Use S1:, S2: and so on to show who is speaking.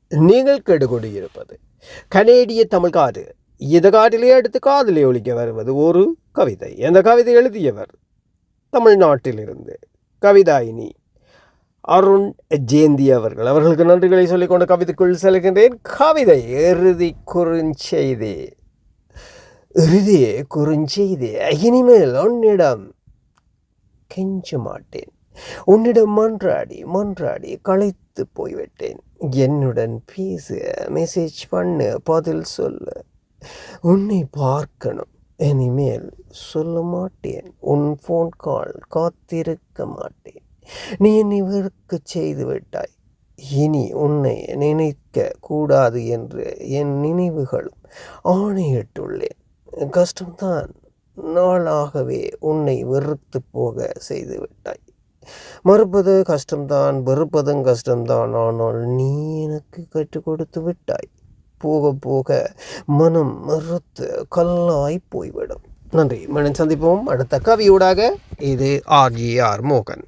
S1: நீங்கள் கேட்டுக்கொண்டிருப்பது கனேடிய தமிழ் காடு. இந்த காட்டிலே அடுத்து காதலை ஒழிக்க வருவது ஒரு கவிதை. அந்த கவிதை எழுதியவர் தமிழ்நாட்டிலிருந்து கவிதாயினி அருண் ஜெயந்தி அவர்கள். அவர்களுக்கு நன்றிகளை சொல்லிக்கொண்டு கவிதைக்குள் செல்கின்றேன். கவிதை இறுதி குறுஞ்செய்தி. இறுதியே குறுஞ்செய்தி. இனிமேல் உன்னிடம் கெஞ்ச மாட்டேன். உன்னிடம் மன்றாடி மன்றாடி களைத்து போய்விட்டேன். என்னுடன் பேச, மெசேஜ் பண்ணு, பதில் சொல்லு. உன்னை பார்க்கணும். இனிமேல் சொல்ல மாட்டேன். உன் ஃபோன் கால் காத்திருக்க மாட்டேன். நீ என்னை வெறுக்க செய்து விட்டாய். இனி உன்னை நினைக்க கூடாது என்று என் நினைவுகளும் ஆணையிட்டுள்ளேன். கஷ்டம்தான். நாளாகவே உன்னை வெறுத்து போக செய்து விட்டாய். மறுப்பது கஷ்டம்தான், வெறுப்பதும் கஷ்டம்தான். ஆனால் நீ எனக்கு கற்றுக் கொடுத்து விட்டாய். போக போக மனம் மறுத்து கல்லாய் போய்விடும். நன்றி. மீண்டும் சந்திப்போம் அடுத்த கவியூடாக. இது RGR மோகன்.